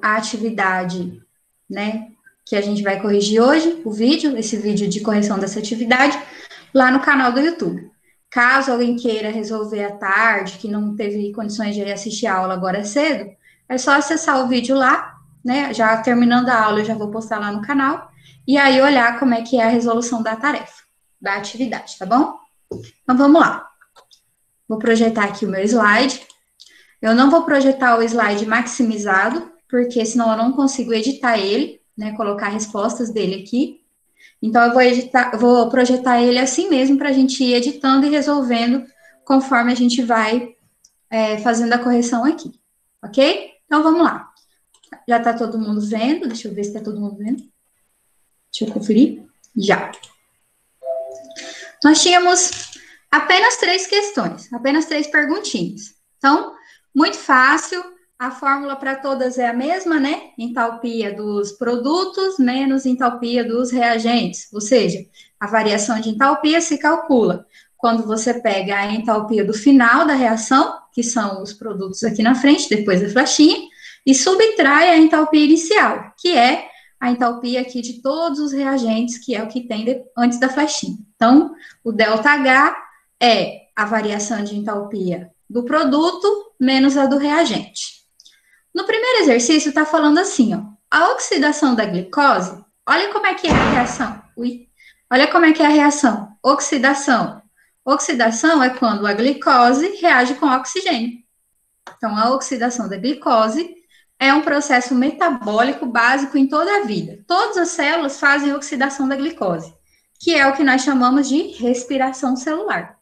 a atividade, né, que a gente vai corrigir hoje, esse vídeo de correção dessa atividade, lá no canal do YouTube. Caso alguém queira resolver à tarde, que não teve condições de assistir a aula agora cedo, é só acessar o vídeo lá, né, já terminando a aula, eu já vou postar lá no canal, e aí olhar como é que é a resolução da tarefa, da atividade, tá bom? Então, vamos lá. Vou projetar aqui o meu slide. Eu não vou projetar o slide maximizado, porque senão eu não consigo editar ele, né, colocar respostas dele aqui. Então, eu vou projetar ele assim mesmo, para a gente ir editando e resolvendo conforme a gente vai fazendo a correção aqui, ok? Então, vamos lá. Já está todo mundo vendo? Deixa eu ver se está todo mundo vendo. Deixa eu conferir. Já. Nós tínhamos apenas 3 questões, apenas 3 perguntinhas. Então, muito fácil, a fórmula para todas é a mesma, né? Entalpia dos produtos menos entalpia dos reagentes, ou seja, a variação de entalpia se calcula quando você pega a entalpia do final da reação, que são os produtos aqui na frente, depois da flechinha, e subtrai a entalpia inicial, que é a entalpia aqui de todos os reagentes, que é o que tem antes da flechinha. Então, o ΔH é a variação de entalpia do produto menos a do reagente. No primeiro exercício, está falando assim, ó, a oxidação da glicose, olha como é que é a reação. Olha como é que é a reação. Oxidação. Oxidação é quando a glicose reage com oxigênio. Então, a oxidação da glicose é um processo metabólico básico em toda a vida. Todas as células fazem oxidação da glicose, que é o que nós chamamos de respiração celular.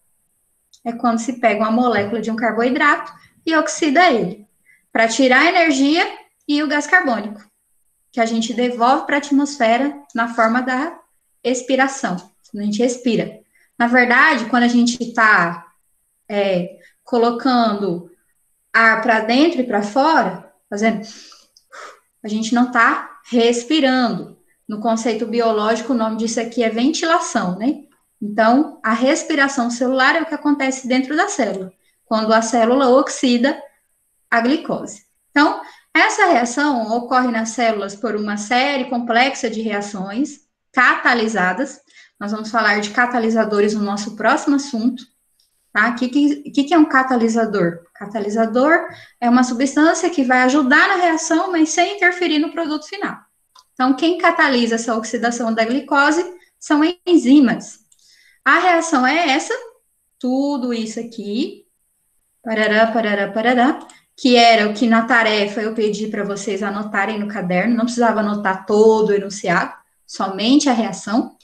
É quando se pega uma molécula de um carboidrato e oxida ele, para tirar a energia e o gás carbônico, que a gente devolve para a atmosfera na forma da expiração, quando a gente respira. Na verdade, quando a gente está colocando ar para dentro e para fora, fazendo, a gente não está respirando. No conceito biológico, o nome disso aqui é ventilação, né? Então, a respiração celular é o que acontece dentro da célula, quando a célula oxida a glicose. Então, essa reação ocorre nas células por uma série complexa de reações catalisadas. Nós vamos falar de catalisadores no nosso próximo assunto. Tá? O que é um catalisador? Catalisador é uma substância que vai ajudar na reação, mas sem interferir no produto final. Então, quem catalisa essa oxidação da glicose são enzimas. A reação é essa, tudo isso aqui, parará, parará, parará, que era o que na tarefa eu pedi para vocês anotarem no caderno, não precisava anotar todo o enunciado, somente a reação.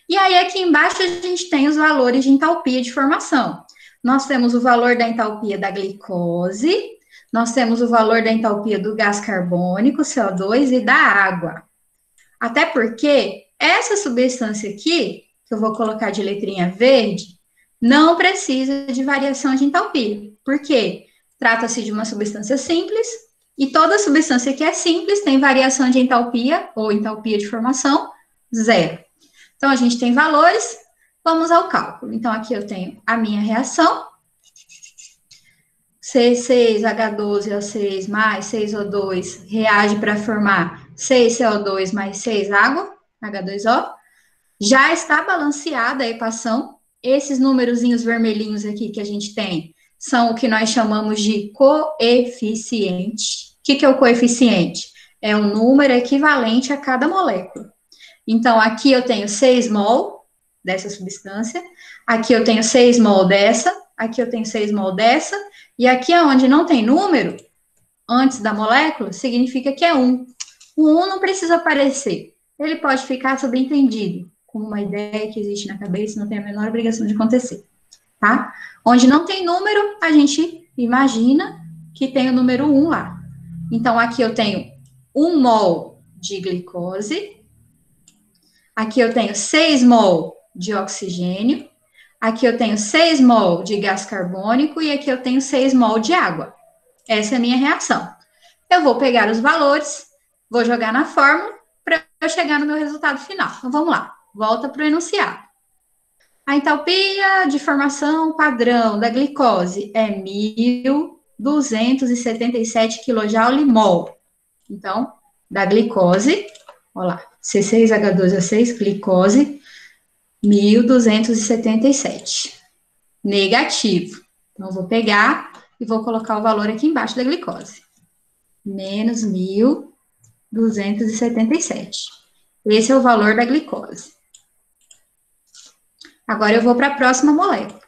E aí, aqui embaixo, a gente tem os valores de entalpia de formação. Nós temos o valor da entalpia da glicose, nós temos o valor da entalpia do gás carbônico, CO2, e da água. Até porque essa substância aqui, que eu vou colocar de letrinha verde, não precisa de variação de entalpia. Por quê? Trata-se de uma substância simples, e toda substância que é simples tem variação de entalpia, ou entalpia de formação, 0. Então, a gente tem valores, vamos ao cálculo. Então, aqui eu tenho a minha reação, C6H12O6 mais 6O2 reage para formar 6CO2 mais 6 água, H2O. Já está balanceada a equação. Esses númerozinhos vermelhinhos aqui que a gente tem são o que nós chamamos de coeficiente. O que é o coeficiente? É um número equivalente a cada molécula. Então, aqui eu tenho 6 mol dessa substância, aqui eu tenho 6 mol dessa, aqui eu tenho 6 mol dessa, e aqui onde não tem número, antes da molécula, significa que é 1. O 1 não precisa aparecer, ele pode ficar subentendido, como uma ideia que existe na cabeça, não tem a menor obrigação de acontecer, tá? Onde não tem número, a gente imagina que tem o número 1 lá. Então, aqui eu tenho 1 mol de glicose, aqui eu tenho 6 mol de oxigênio, aqui eu tenho 6 mol de gás carbônico e aqui eu tenho 6 mol de água. Essa é a minha reação. Eu vou pegar os valores, vou jogar na fórmula para eu chegar no meu resultado final. Então, vamos lá. Volta para o enunciado. A entalpia de formação padrão da glicose é 1.277 kJ/mol. Então, da glicose, olha lá, C6H12O6, glicose, 1.277. Negativo. Então, eu vou pegar e vou colocar o valor aqui embaixo da glicose. Menos 1.277. Esse é o valor da glicose. Agora eu vou para a próxima molécula.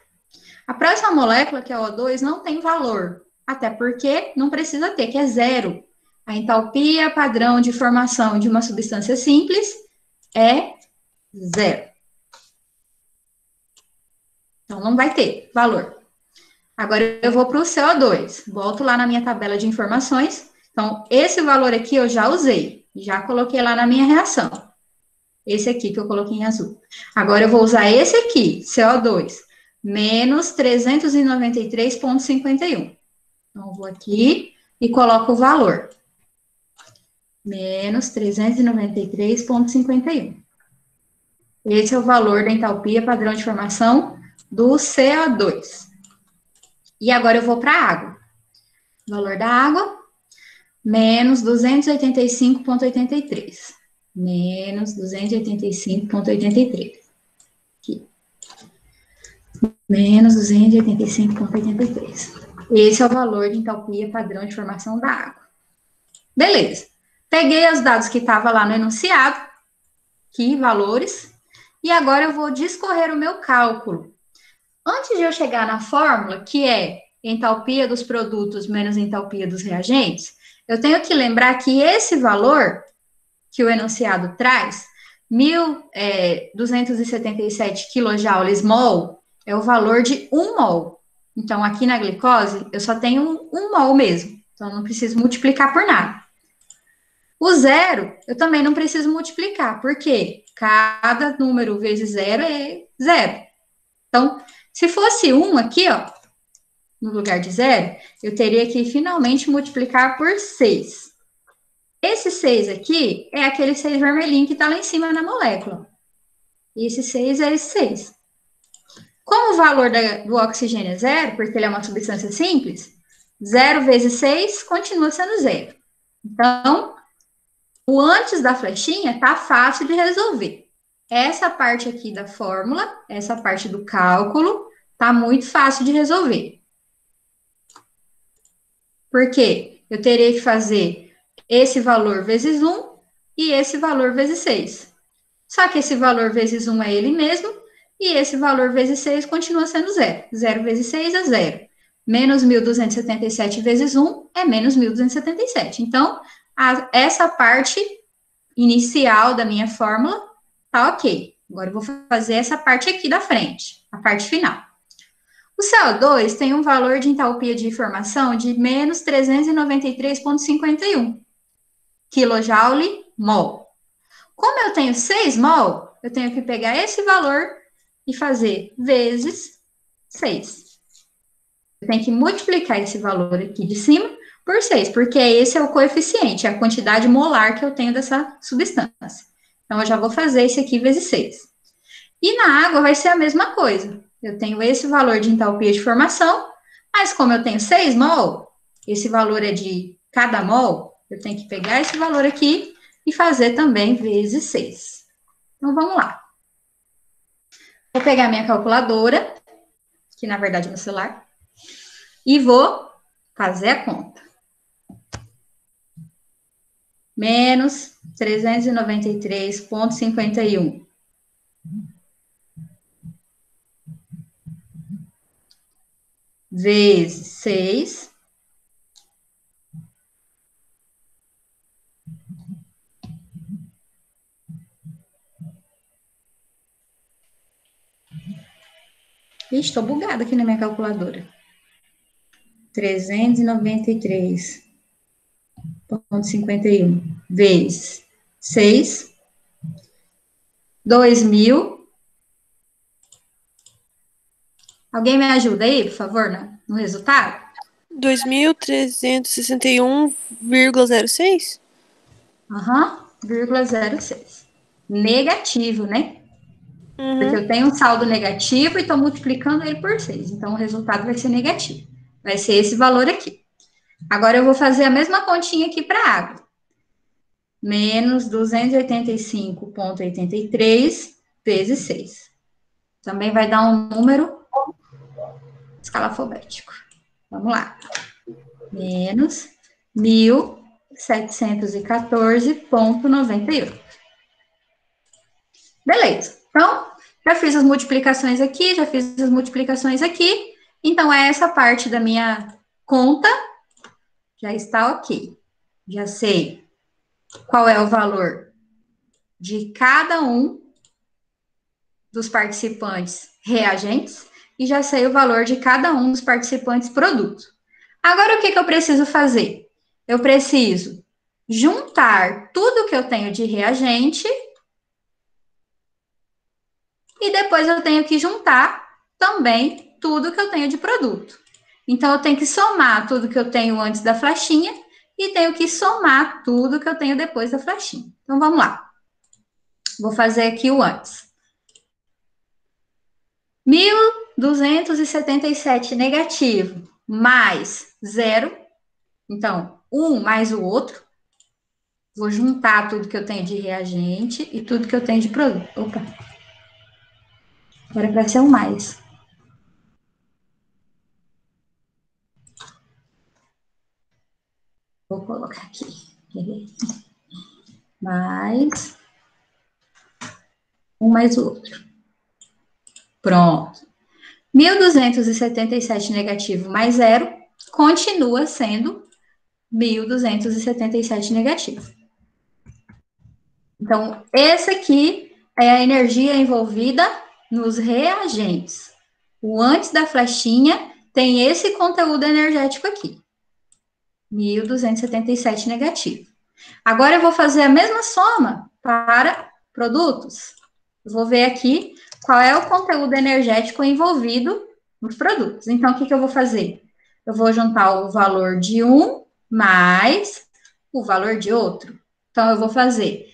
A próxima molécula, que é o O2, não tem valor. Até porque não precisa ter, que é zero. A entalpia padrão de formação de uma substância simples é zero. Então, não vai ter valor. Agora, eu vou para o CO2. Volto lá na minha tabela de informações. Então, esse valor aqui eu já usei. Já coloquei lá na minha reação. Esse aqui que eu coloquei em azul. Agora, eu vou usar esse aqui, CO2, menos 393,51. Então, eu vou aqui e coloco o valor. Menos 393,51. Esse é o valor da entalpia padrão de formação do CO2. E agora eu vou para a água. O valor da água, menos 285,83. Menos 285,83. Aqui. Menos 285,83. Esse é o valor de entalpia padrão de formação da água. Beleza. Peguei os dados que estavam lá no enunciado, aqui, valores, e agora eu vou discorrer o meu cálculo. Antes de eu chegar na fórmula, que é entalpia dos produtos menos entalpia dos reagentes, eu tenho que lembrar que esse valor que o enunciado traz, 1.277 kJ mol, é o valor de 1 mol. Então, aqui na glicose, eu só tenho 1 mol mesmo. Então, eu não preciso multiplicar por nada. O zero, eu também não preciso multiplicar, porque cada número vezes zero é zero. Então, se fosse 1 aqui, ó, no lugar de zero, eu teria que finalmente multiplicar por 6. Esse 6 aqui é aquele 6 vermelhinho que está lá em cima na molécula. E esse 6 é esse 6. Como o valor do oxigênio é zero, porque ele é uma substância simples, 0 vezes 6 continua sendo zero. Então, o antes da flechinha está fácil de resolver. Essa parte aqui da fórmula, essa parte do cálculo, está muito fácil de resolver. Por quê? Eu terei que fazer esse valor vezes 1 e esse valor vezes 6. Só que esse valor vezes 1 é ele mesmo, e esse valor vezes 6 continua sendo zero. 0 vezes 6 é zero. Menos 1.277 vezes 1 é menos 1.277. Então, essa parte inicial da minha fórmula tá ok. Agora eu vou fazer essa parte aqui da frente, a parte final. O CO2 tem um valor de entalpia de formação de menos 393,51 kJ mol. Como eu tenho 6 mol, eu tenho que pegar esse valor e fazer vezes 6. Eu tenho que multiplicar esse valor aqui de cima por 6, porque esse é o coeficiente, a quantidade molar que eu tenho dessa substância. Então, eu já vou fazer esse aqui vezes 6. E na água vai ser a mesma coisa. Eu tenho esse valor de entalpia de formação, mas como eu tenho 6 mol, esse valor é de cada mol, eu tenho que pegar esse valor aqui e fazer também vezes 6. Então, vamos lá. Vou pegar minha calculadora, que na verdade é meu celular, e vou fazer a conta. Menos 393,51. Vezes 6. Ixi, estou bugada aqui na minha calculadora. 393,51 vezes 6. 2.000. Alguém me ajuda aí, por favor, no resultado? 2.361,06? Aham, 0,06. Negativo, né? Porque Uhum. eu tenho um saldo negativo e estou multiplicando ele por 6. Então, o resultado vai ser negativo. Vai ser esse valor aqui. Agora, eu vou fazer a mesma continha aqui para a água. menos 285,83 vezes 6. Também vai dar um número escalafobético. Vamos lá. Menos 1.714,98. Beleza. Então, já fiz as multiplicações aqui, já fiz as multiplicações aqui. Então, essa parte da minha conta já está ok. Já sei qual é o valor de cada um dos participantes reagentes e já sei o valor de cada um dos participantes produto. Agora, o que eu preciso fazer? Eu preciso juntar tudo que eu tenho de reagente e depois eu tenho que juntar também tudo que eu tenho de produto. Então, eu tenho que somar tudo que eu tenho antes da flechinha e tenho que somar tudo que eu tenho depois da flechinha. Então, vamos lá. Vou fazer aqui o antes. 1.277 negativo mais 0. Então, um mais o outro. Vou juntar tudo que eu tenho de reagente e tudo que eu tenho de produto. Opa. Agora vai ser o mais. Vou colocar aqui. Mais um mais o outro. Pronto. 1.277 negativo mais 0 continua sendo 1.277 negativo. Então, esse aqui é a energia envolvida nos reagentes. O antes da flechinha tem esse conteúdo energético aqui. 1.277 negativo. Agora eu vou fazer a mesma soma para produtos. Eu vou ver aqui qual é o conteúdo energético envolvido nos produtos. Então, o que eu vou fazer? Eu vou juntar o valor de um mais o valor de outro. Então, eu vou fazer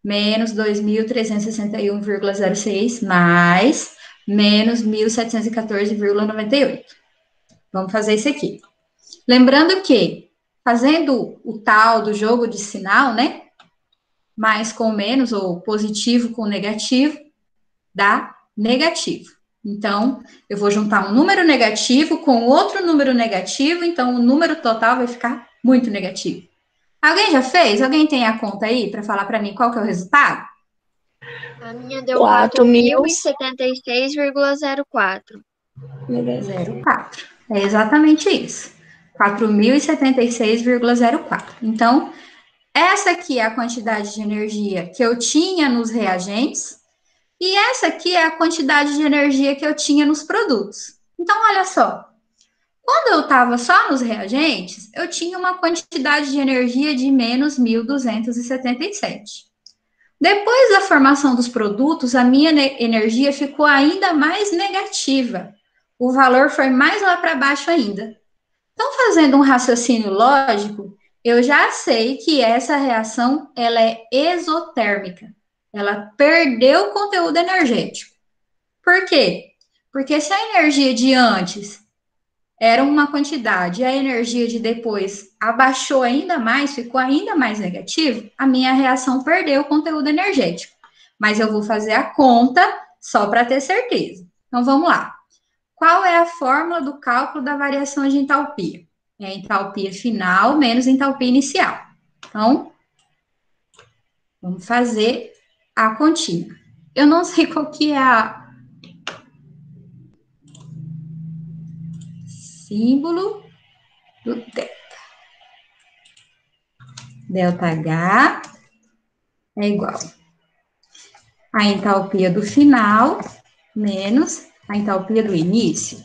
menos 2.361,06 mais menos 1.714,98. Vamos fazer isso aqui. Lembrando que, fazendo o tal do jogo de sinal, né? Mais com menos, ou positivo com negativo, dá negativo. Então, eu vou juntar um número negativo com outro número negativo, então o número total vai ficar muito negativo. Alguém já fez? Alguém tem a conta aí para falar para mim qual que é o resultado? A minha deu 4.076,04. 0,4. É exatamente isso. 4.076,04. Então, essa aqui é a quantidade de energia que eu tinha nos reagentes e essa aqui é a quantidade de energia que eu tinha nos produtos. Então, olha só. Quando eu estava só nos reagentes, eu tinha uma quantidade de energia de menos 1.277. Depois da formação dos produtos, a minha energia ficou ainda mais negativa. O valor foi mais lá para baixo ainda. Então, fazendo um raciocínio lógico, eu já sei que essa reação ela é exotérmica. Ela perdeu o conteúdo energético. Por quê? Porque se a energia de antes era uma quantidade e a energia de depois abaixou ainda mais, ficou ainda mais negativo, a minha reação perdeu o conteúdo energético. Mas eu vou fazer a conta só para ter certeza. Então, vamos lá. Qual é a fórmula do cálculo da variação de entalpia? É a entalpia final menos entalpia inicial. Então, vamos fazer a continha. Eu não sei qual que é a símbolo do delta. Delta H é igual a entalpia do final menos a entalpia do início.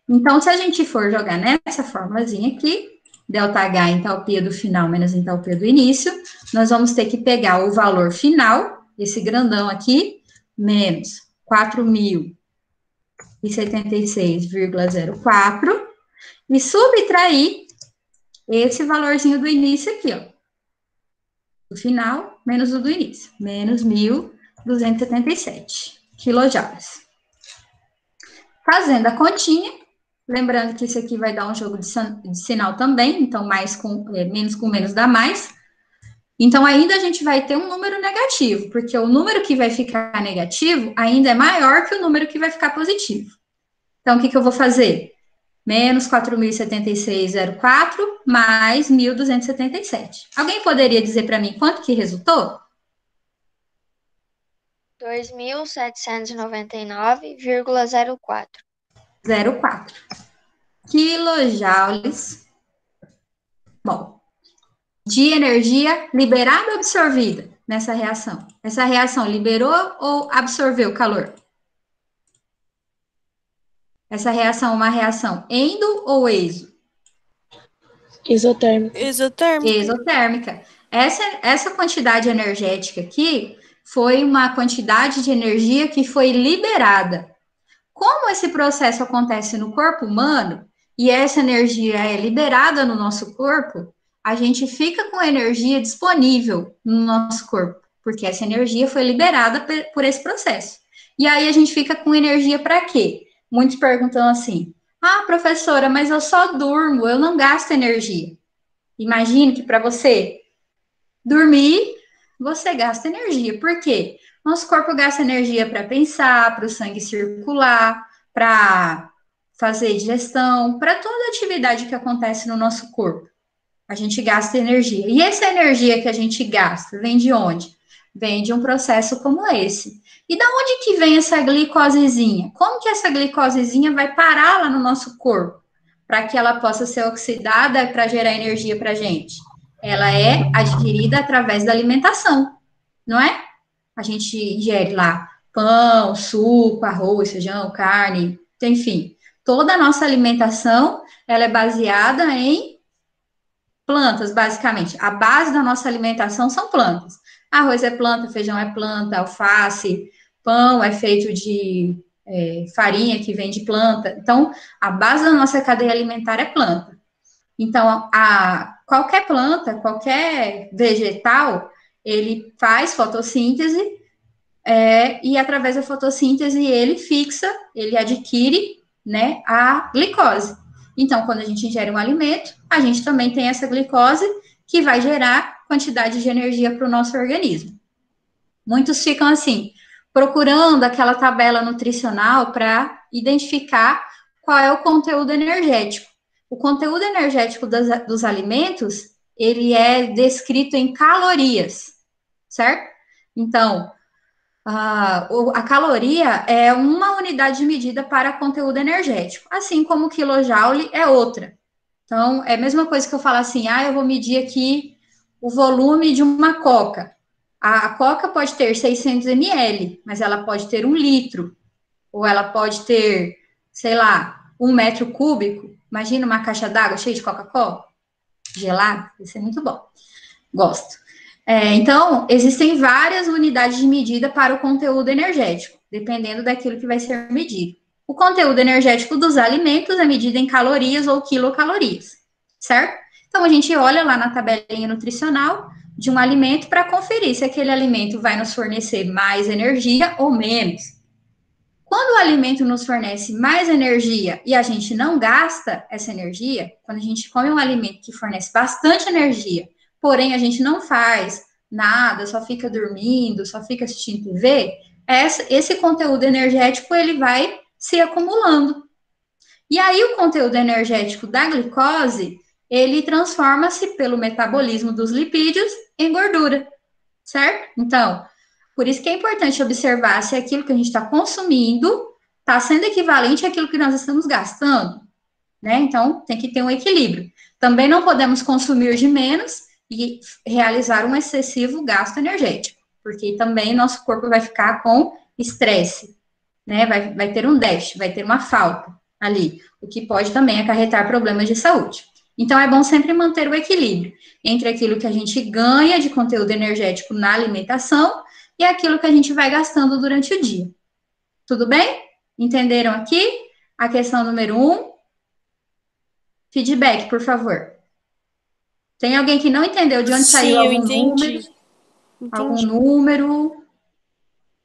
Então, se a gente for jogar nessa formulazinha aqui, ΔH entalpia do final menos entalpia do início, nós vamos ter que pegar o valor final, esse grandão aqui, menos 4.076,04, e subtrair esse valorzinho do início aqui, ó. Do final menos o do início, menos 1.277 quilojoules. Fazendo a continha, lembrando que isso aqui vai dar um jogo de sinal também, então mais com menos dá mais. Então, ainda a gente vai ter um número negativo, porque o número que vai ficar negativo ainda é maior que o número que vai ficar positivo. Então, o que eu vou fazer? Menos 4.076,04 mais 1.277. Alguém poderia dizer para mim quanto que resultou? 2.799,04. 0,4 quilojoules, bom, de energia liberada ou absorvida nessa reação. Essa reação liberou ou absorveu calor? Essa reação é uma reação endo ou exo? Isotérmica. Exotérmica. Essa quantidade energética aqui foi uma quantidade de energia que foi liberada. Como esse processo acontece no corpo humano e essa energia é liberada no nosso corpo, a gente fica com energia disponível no nosso corpo, porque essa energia foi liberada por esse processo. E aí a gente fica com energia para quê? Muitos perguntam assim: ah, professora, mas eu só durmo, eu não gasto energia. Imagine que para você dormir, você gasta energia. Por quê? Nosso corpo gasta energia para pensar, para o sangue circular, para fazer digestão, para toda atividade que acontece no nosso corpo. A gente gasta energia. E essa energia que a gente gasta vem de onde? Vem de um processo como esse. E da onde que vem essa glicosezinha? Como que essa glicosezinha vai parar lá no nosso corpo? Para que ela possa ser oxidada para gerar energia para a gente? Ela é adquirida através da alimentação, não é? A gente ingere lá pão, suco, arroz, feijão, carne, enfim. Toda a nossa alimentação, ela é baseada em plantas, basicamente. A base da nossa alimentação são plantas. Arroz é planta, feijão é planta, alface, pão é feito de farinha que vem de planta. Então, a base da nossa cadeia alimentar é planta. Então, qualquer planta, qualquer vegetal, ele faz fotossíntese e através da fotossíntese ele fixa, ele adquire, né, a glicose. Então, quando a gente ingere um alimento, a gente também tem essa glicose que vai gerar quantidade de energia para o nosso organismo. Muitos ficam assim, procurando aquela tabela nutricional para identificar qual é o conteúdo energético. O conteúdo energético dos alimentos, ele é descrito em calorias, certo? Então, a caloria é uma unidade de medida para conteúdo energético, assim como o quilojoule é outra. Então, é a mesma coisa que eu falar assim, eu vou medir aqui o volume de uma coca. A coca pode ter 600 ml, mas ela pode ter 1 litro, ou ela pode ter, sei lá, 1 metro cúbico. Imagina uma caixa d'água cheia de Coca-Cola, gelada, isso é muito bom. Gosto. Então, existem várias unidades de medida para o conteúdo energético, dependendo daquilo que vai ser medido. O conteúdo energético dos alimentos é medido em calorias ou quilocalorias, certo? Então, a gente olha lá na tabelinha nutricional de um alimento para conferir se aquele alimento vai nos fornecer mais energia ou menos. Quando o alimento nos fornece mais energia e a gente não gasta essa energia, quando a gente come um alimento que fornece bastante energia, porém a gente não faz nada, só fica dormindo, só fica assistindo TV, esse conteúdo energético ele vai se acumulando. E aí o conteúdo energético da glicose, ele transforma-se pelo metabolismo dos lipídios em gordura, certo? Então, por isso que é importante observar se aquilo que a gente está consumindo está sendo equivalente àquilo que nós estamos gastando, né? Então, tem que ter um equilíbrio. Também não podemos consumir de menos e realizar um excessivo gasto energético, porque também nosso corpo vai ficar com estresse, né? Vai ter um déficit, vai ter uma falta ali, o que pode também acarretar problemas de saúde. Então, é bom sempre manter o equilíbrio entre aquilo que a gente ganha de conteúdo energético na alimentação e aquilo que a gente vai gastando durante o dia. Tudo bem? Entenderam aqui? A questão número 1. Feedback, por favor. Tem alguém que não entendeu de onde saiu algum número? Algum número?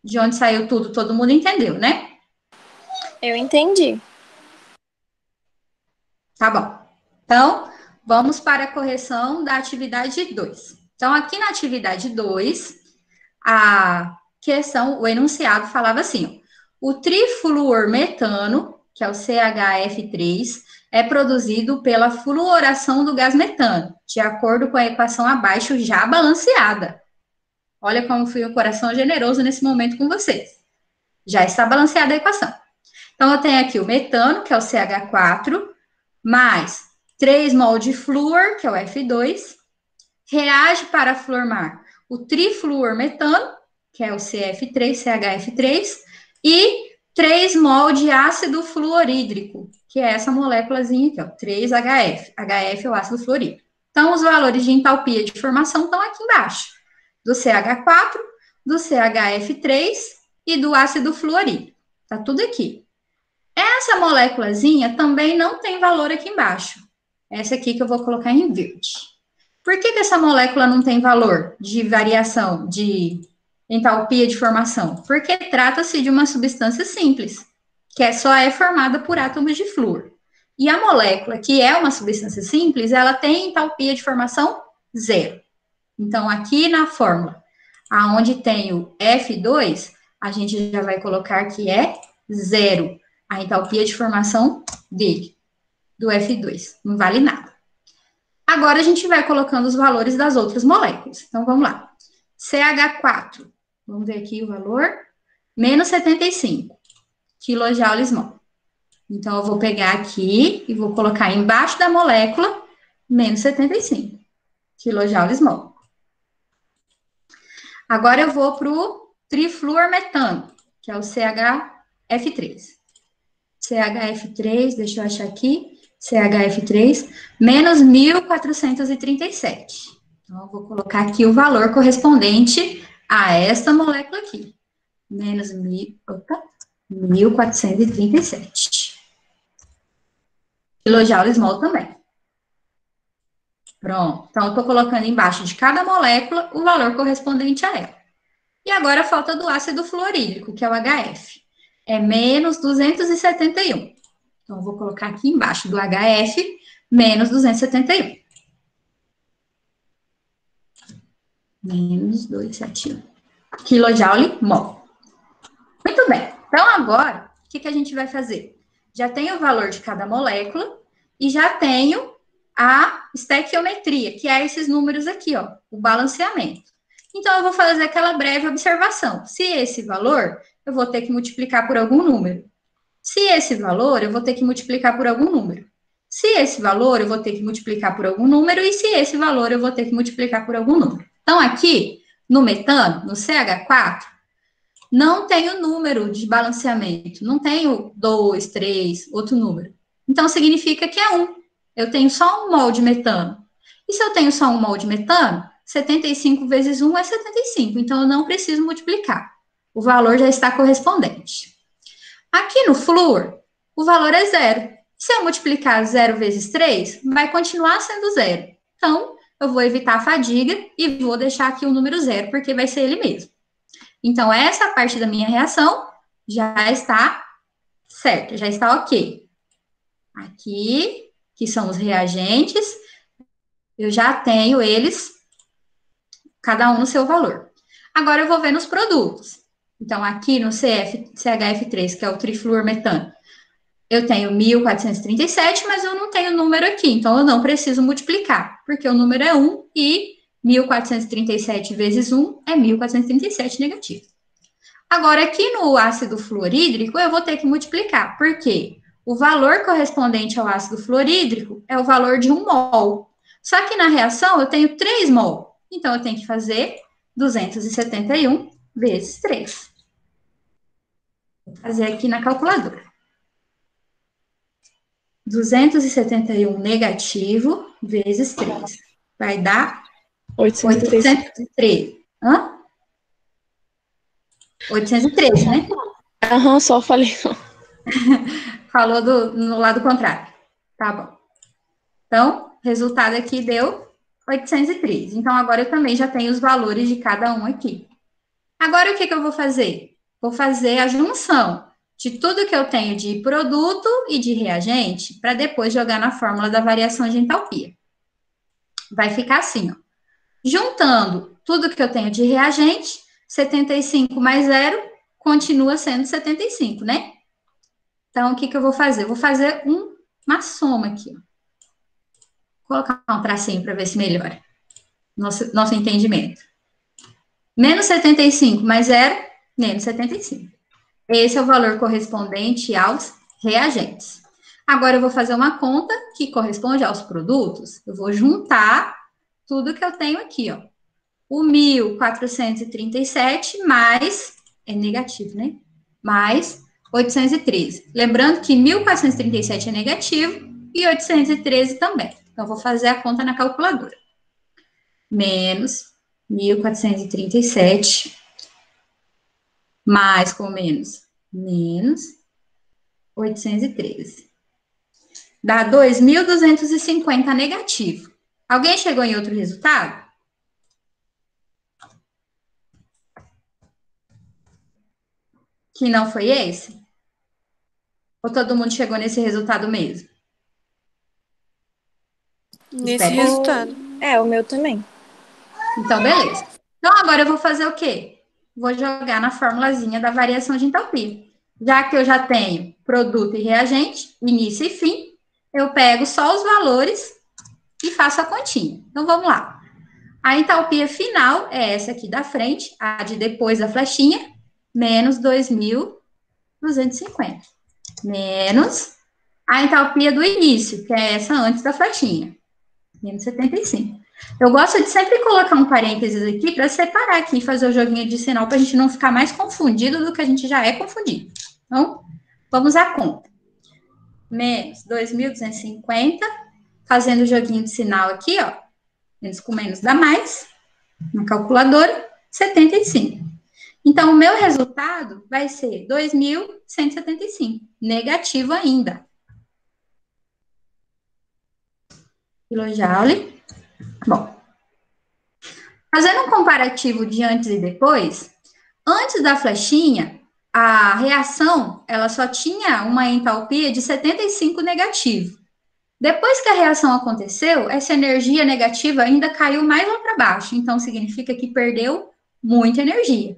De onde saiu tudo? Todo mundo entendeu, né? Eu entendi. Tá bom. Então, vamos para a correção da atividade 2. Então, aqui na atividade 2, a questão, o enunciado falava assim, ó, o trifluormetano, que é o CHF3, é produzido pela fluoração do gás metano, de acordo com a equação abaixo já balanceada. Olha como fui um coração generoso nesse momento com vocês. Já está balanceada a equação. Então, eu tenho aqui o metano, que é o CH4, mais 3 mol de flúor, que é o F2, reage para formar o trifluormetano, que é o CF3, CHF3, e 3 mol de ácido fluorídrico, que é essa moléculazinha aqui, ó, 3HF. HF é o ácido fluorídrico. Então, os valores de entalpia de formação estão aqui embaixo, do CH4, do CHF3 e do ácido fluorídrico. Tá tudo aqui. Essa moléculazinha também não tem valor aqui embaixo. Essa aqui que eu vou colocar em verde. Por que essa molécula não tem valor de variação, de entalpia de formação? Porque trata-se de uma substância simples, que só é formada por átomos de flúor. E a molécula, que é uma substância simples, ela tem entalpia de formação zero. Então, aqui na fórmula, aonde tem o F2, a gente já vai colocar que é zero. A entalpia de formação dele, do F2. Não vale nada. Agora, a gente vai colocando os valores das outras moléculas. Então, vamos lá. CH4, vamos ver aqui o valor, menos 75 kJ/mol. Então, eu vou pegar aqui e vou colocar embaixo da molécula, menos 75 kJ/mol. Agora, eu vou para o trifluormetano, que é o CHF3. CHF3, deixa eu achar aqui, CHF3, menos 1437. Então, eu vou colocar aqui o valor correspondente a esta molécula aqui. Menos 1437. KJ/mol também. Pronto. Então, eu estou colocando embaixo de cada molécula o valor correspondente a ela. E agora falta do ácido fluorídrico, que é o HF. É menos 271. Então, eu vou colocar aqui embaixo do HF, menos 271. Menos 271. KJ/mol. Muito bem. Então, agora, o que a gente vai fazer? Já tenho o valor de cada molécula e já tenho a estequiometria, que é esses números aqui, ó, o balanceamento. Então, eu vou fazer aquela breve observação. Se esse valor, eu vou ter que multiplicar por algum número. Se esse valor, eu vou ter que multiplicar por algum número. Se esse valor, eu vou ter que multiplicar por algum número. E se esse valor, eu vou ter que multiplicar por algum número. Então, aqui, no metano, no CH4, não tem o número de balanceamento. Não tenho 2, 3, outro número. Então, significa que é 1. Eu tenho só 1 mol de metano. E se eu tenho só 1 mol de metano, 75 vezes 1 é 75. Então, eu não preciso multiplicar. O valor já está correspondente. Aqui no flúor, o valor é 0. Se eu multiplicar 0 vezes 3, vai continuar sendo 0. Então, eu vou evitar a fadiga e vou deixar aqui o número 0, porque vai ser ele mesmo. Então, essa parte da minha reação já está certa, já está ok. Aqui, que são os reagentes, eu já tenho eles, cada um no seu valor. Agora, eu vou ver nos produtos. Então, aqui no CHF3, que é o trifluormetano, eu tenho 1437, mas eu não tenho número aqui, então eu não preciso multiplicar, porque o número é 1 e 1437 vezes 1 é 1437 negativo. Agora, aqui no ácido fluorídrico, eu vou ter que multiplicar, porque o valor correspondente ao ácido fluorídrico é o valor de 1 mol. Só que na reação eu tenho 3 mol, então eu tenho que fazer 271 vezes 3. Vou fazer aqui na calculadora. 271 negativo vezes 3. Vai dar 813. Hã? 813, né? Aham, só falei. Falou no lado contrário. Tá bom. Então, o resultado aqui deu 813. Então, agora eu também já tenho os valores de cada um aqui. Agora, o que eu vou fazer? Vou fazer a junção de tudo que eu tenho de produto e de reagente para depois jogar na fórmula da variação de entalpia. Vai ficar assim, ó. Juntando tudo que eu tenho de reagente, 75 mais 0 continua sendo 75, né? Então, o que eu vou fazer? Eu vou fazer uma soma aqui. Ó. Vou colocar um tracinho para ver se melhora nosso entendimento. Menos 75 mais 0, menos 75. Esse é o valor correspondente aos reagentes. Agora, eu vou fazer uma conta que corresponde aos produtos. Eu vou juntar tudo que eu tenho aqui, ó. O 1.437 mais, é negativo, né? Mais 813. Lembrando que 1.437 é negativo e 813 também. Então, vou fazer a conta na calculadora. Menos 1.437 mais com menos, menos 813. Dá 2.250 negativo. Alguém chegou em outro resultado? Que não foi esse? Ou todo mundo chegou nesse resultado mesmo? Nesse resultado. O meu também. Então, beleza. Então, agora eu vou fazer o quê? Vou jogar na formulazinha da variação de entalpia. Já que eu já tenho produto e reagente, início e fim, eu pego só os valores e faço a continha. Então, vamos lá. A entalpia final é essa aqui da frente, a de depois da flechinha, menos 2.250. Menos a entalpia do início, que é essa antes da flechinha, menos 75. Eu gosto de sempre colocar um parênteses aqui para separar aqui, fazer o joguinho de sinal para a gente não ficar mais confundido do que a gente já é confundido. Então, vamos à conta. Menos 2.250, fazendo o joguinho de sinal aqui, ó. Menos com menos dá mais, na calculadora, 75. Então, o meu resultado vai ser 2.175, negativo ainda. Kilojoule. Bom, fazendo um comparativo de antes e depois, antes da flechinha, a reação, ela só tinha uma entalpia de 75 negativo. Depois que a reação aconteceu, essa energia negativa ainda caiu mais lá para baixo, então significa que perdeu muita energia.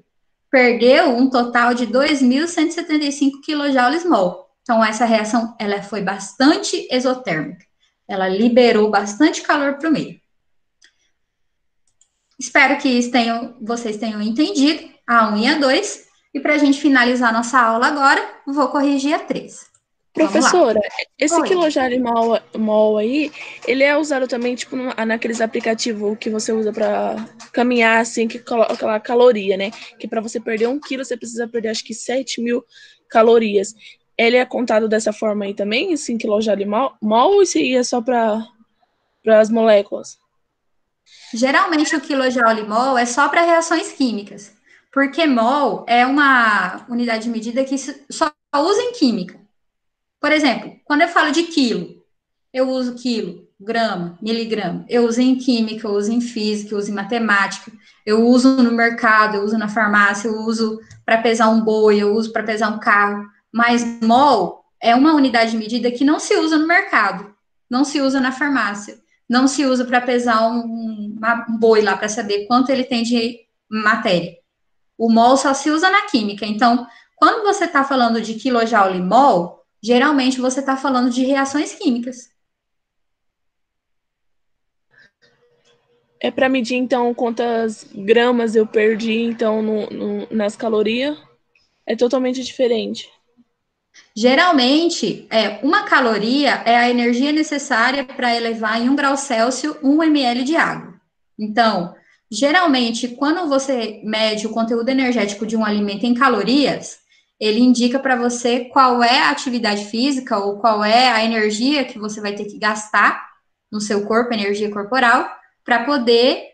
Perdeu um total de 2.175 kJ/mol. Então, essa reação ela foi bastante exotérmica. Ela liberou bastante calor para o meio. Espero que vocês tenham entendido a 1 e a 2. E para a gente finalizar nossa aula agora, vou corrigir a 3. Professora, esse Oi. quilojoule-mol aí, ele é usado também, tipo, naqueles aplicativos que você usa para caminhar, assim, que coloca aquela caloria, né? Que para você perder 1 quilo, você precisa perder, acho que 7.000 calorias. Ele é contado dessa forma aí também, esse quilojoule-mol, ou isso aí é só para as moléculas? Geralmente, o quilojoule-mol é só para reações químicas, porque mol é uma unidade de medida que só usa em química. Por exemplo, quando eu falo de quilo, eu uso quilo, grama, miligrama. Eu uso em química, eu uso em física, eu uso em matemática, eu uso no mercado, eu uso na farmácia, eu uso para pesar um boi, eu uso para pesar um carro. Mas mol é uma unidade de medida que não se usa no mercado, não se usa na farmácia, não se usa para pesar um boi lá para saber quanto ele tem de matéria. O mol só se usa na química. Então, quando você está falando de quilojoule-mol, geralmente você está falando de reações químicas. É para medir, então, quantas gramas eu perdi, então, nas calorias? É totalmente diferente. Geralmente, uma caloria é a energia necessária para elevar em 1 grau Celsius 1 ml de água. Então, geralmente, quando você mede o conteúdo energético de um alimento em calorias, ele indica para você qual é a atividade física ou qual é a energia que você vai ter que gastar no seu corpo, energia corporal, para poder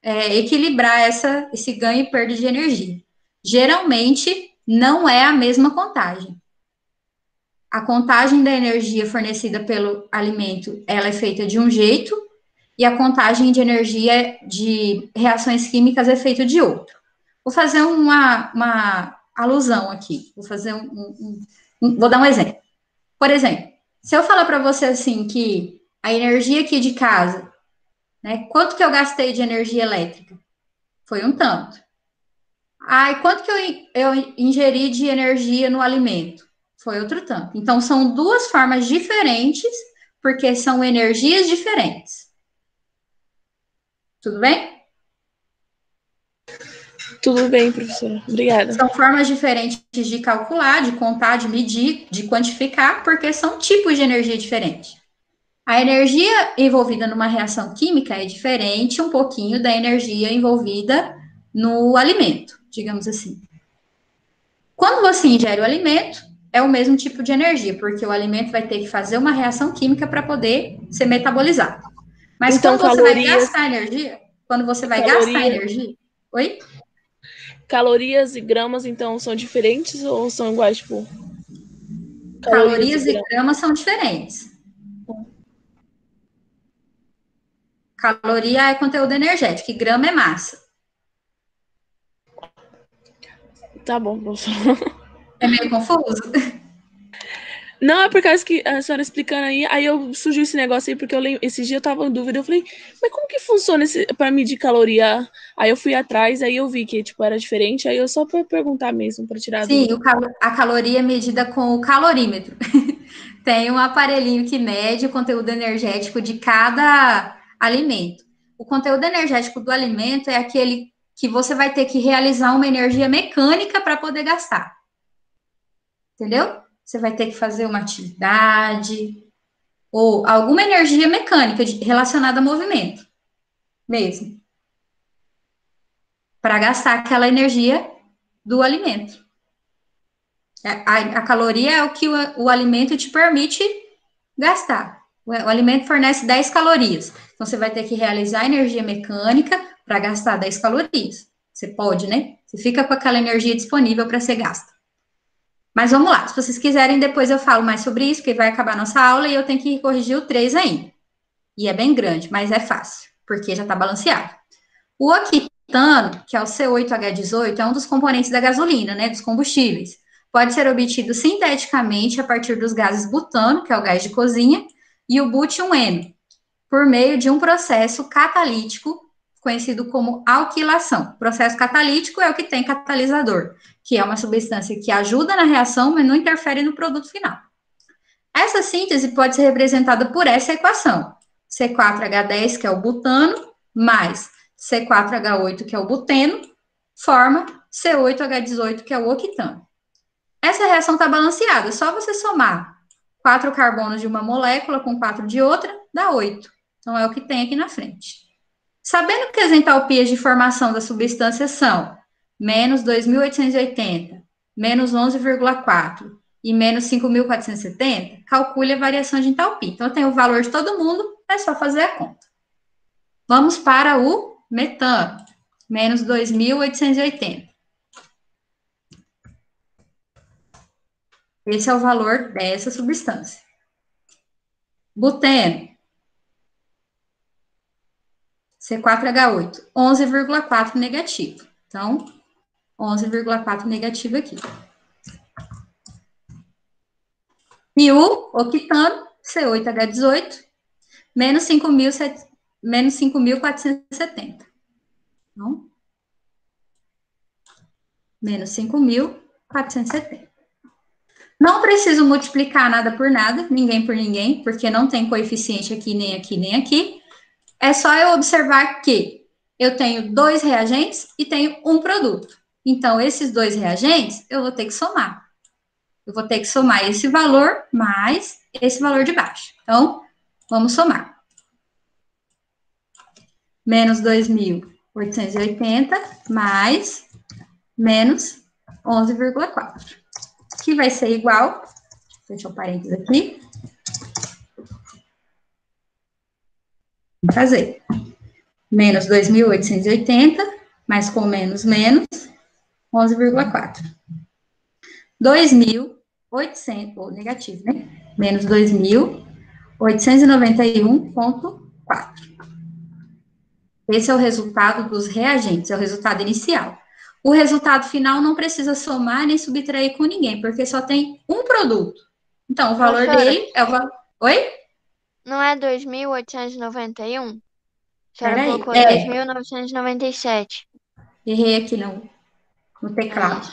equilibrar esse ganho e perda de energia. Geralmente, não é a mesma contagem. A contagem da energia fornecida pelo alimento, ela é feita de um jeito, e a contagem de energia de reações químicas é feita de outro. Vou fazer uma alusão aqui, vou dar um exemplo. Por exemplo, se eu falar para você assim que a energia aqui de casa, né? Quanto que eu gastei de energia elétrica? Foi um tanto. E quanto que eu ingeri de energia no alimento? Foi outro tanto. Então, são duas formas diferentes, porque são energias diferentes. Tudo bem? Tudo bem, professora. Obrigada. São formas diferentes de calcular, de contar, de medir, de quantificar, porque são tipos de energia diferentes. A energia envolvida numa reação química é diferente um pouquinho da energia envolvida no alimento, digamos assim. Quando você ingere o alimento, é o mesmo tipo de energia, porque o alimento vai ter que fazer uma reação química para poder ser metabolizado. Mas Então, quando você vai calorias... gastar energia, Oi? Calorias e gramas, então, são diferentes ou são iguais, tipo... Calorias e gramas são diferentes. Caloria é conteúdo energético e grama é massa. Tá bom, professora. É meio confuso? Não, é por causa que a senhora explicando aí eu surgiu esse negócio aí, porque eu lembro, esse dia eu tava em dúvida, eu falei, mas como que funciona para medir caloria? Aí eu fui atrás, aí eu vi que, tipo, era diferente, aí eu só para perguntar mesmo, para tirar a Sim, dúvida. a caloria é medida com o calorímetro. Tem um aparelhinho que mede o conteúdo energético de cada alimento. O conteúdo energético do alimento é aquele que você vai ter que realizar uma energia mecânica para poder gastar. Entendeu? Você vai ter que fazer uma atividade ou alguma energia mecânica relacionada a movimento mesmo, para gastar aquela energia do alimento. A caloria é o que o alimento te permite gastar. O alimento fornece 10 calorias. Então, você vai ter que realizar energia mecânica para gastar 10 calorias. Você pode, né? Você fica com aquela energia disponível para ser gasta. Mas vamos lá. Se vocês quiserem, depois eu falo mais sobre isso, porque vai acabar a nossa aula e eu tenho que corrigir o 3 ainda. E é bem grande, mas é fácil, porque já está balanceado. O octano, que é o C8H18, é um dos componentes da gasolina, né? Dos combustíveis. Pode ser obtido sinteticamente a partir dos gases butano, que é o gás de cozinha, e o bútio-eno, por meio de um processo catalítico conhecido como alquilação. O processo catalítico é o que tem catalisador, que é uma substância que ajuda na reação, mas não interfere no produto final. Essa síntese pode ser representada por essa equação: C4H10, que é o butano, mais C4H8, que é o buteno, forma C8H18, que é o octano. Essa reação está balanceada, só você somar 4 carbonos de uma molécula com 4 de outra, dá 8. Então, é o que tem aqui na frente. Sabendo que as entalpias de formação da substância são menos 2.880, menos 11,4 e menos 5.470, calcule a variação de entalpia. Então, eu tenho o valor de todo mundo, é só fazer a conta. Vamos para o metano, menos 2.880. Esse é o valor dessa substância. Buteno, C4H8, 11,4 negativo. Então, 11,4 negativo aqui. E o octano, C8H18, menos 5.470. Então, menos 5.470. Não preciso multiplicar nada por nada, ninguém por ninguém, porque não tem coeficiente aqui, nem aqui, nem aqui. É só eu observar que eu tenho 2 reagentes e tenho um produto. Então, esses 2 reagentes, eu vou ter que somar. Eu vou ter que somar esse valor mais esse valor de baixo. Então, vamos somar. Menos 2.880 mais menos 11,4. Que vai ser igual, deixa eu fechar o parênteses aqui. Vamos fazer. Menos 2.880, mais com menos, 11,4. 2.800, ou negativo, né? Menos 2.891,4. Esse é o resultado dos reagentes, é o resultado inicial. O resultado final não precisa somar nem subtrair com ninguém, porque só tem um produto. Então, o valor dele é o valor... Oi? Não é 2.891? A senhora Peraí. colocou 2.997. Errei aqui no teclado.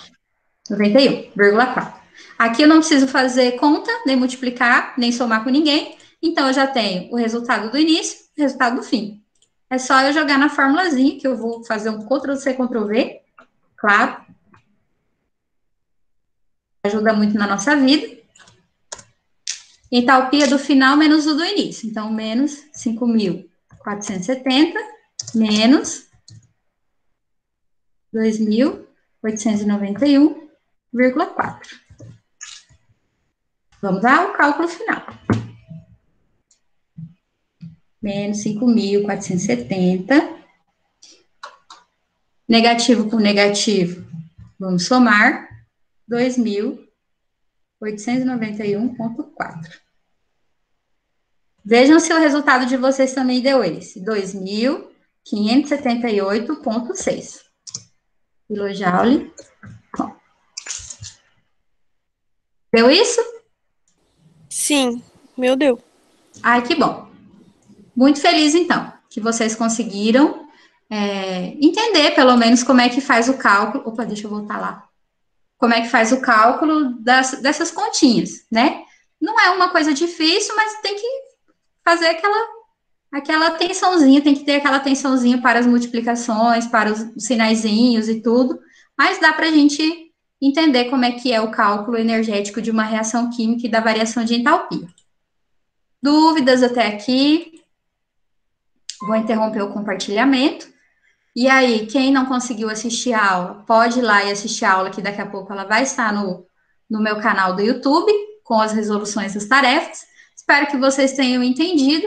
91,4. Aqui eu não preciso fazer conta, nem multiplicar, nem somar com ninguém. Então, eu já tenho o resultado do início e o resultado do fim. É só eu jogar na formulazinha, que eu vou fazer um Ctrl+C, Ctrl+V, claro. Ajuda muito na nossa vida. Entalpia do final menos o do início. Então, menos 5.470 menos 2.891,4. Vamos ao cálculo final. Menos 5.470. Negativo por negativo, vamos somar 2.891,4. Vejam se o resultado de vocês também deu esse, 2.578,6 kilojoule. Deu isso? Sim, meu Deus. Ai, que bom. Muito feliz, então, que vocês conseguiram entender, pelo menos, como é que faz o cálculo. Opa, deixa eu voltar lá. Como é que faz o cálculo dessas continhas, né? Não é uma coisa difícil, mas tem que fazer aquela atençãozinha, tem que ter aquela atençãozinha para as multiplicações, para os sinaizinhos e tudo, mas dá para a gente entender como é que é o cálculo energético de uma reação química e da variação de entalpia. Dúvidas até aqui? Vou interromper o compartilhamento. E aí, quem não conseguiu assistir a aula, pode ir lá e assistir a aula, que daqui a pouco ela vai estar no meu canal do YouTube, com as resoluções das tarefas. Espero que vocês tenham entendido.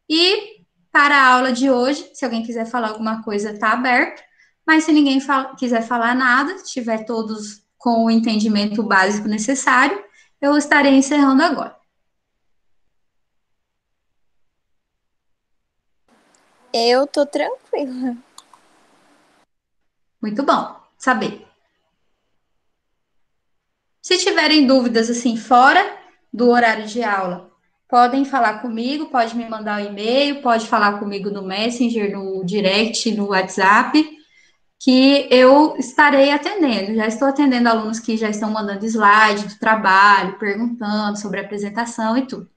E para a aula de hoje, se alguém quiser falar alguma coisa, está aberto. Mas se ninguém quiser falar nada, estiver todos com o entendimento básico necessário, eu estarei encerrando agora. Eu tô tranquila. Muito bom saber. Se tiverem dúvidas assim fora do horário de aula, podem falar comigo, pode me mandar um e-mail, pode falar comigo no Messenger, no direct, no WhatsApp, que eu estarei atendendo. Já estou atendendo alunos que já estão mandando slide do trabalho, perguntando sobre a apresentação e tudo.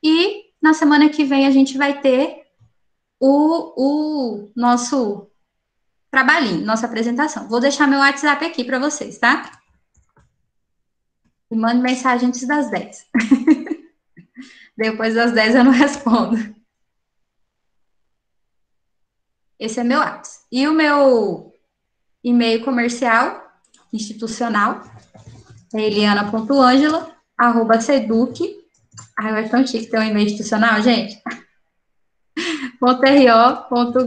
E na semana que vem a gente vai ter o nosso trabalhinho, nossa apresentação. Vou deixar meu WhatsApp aqui para vocês, tá? Me mande mensagem antes das 10. Depois das 10 eu não respondo. Esse é meu WhatsApp. E o meu e-mail comercial, institucional, é eliana.angela@seduc. Ai, é tão chique ter um e-mail institucional, gente. .ro.gov.br.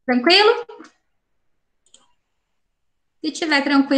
Tranquilo? Se tiver tranquilo,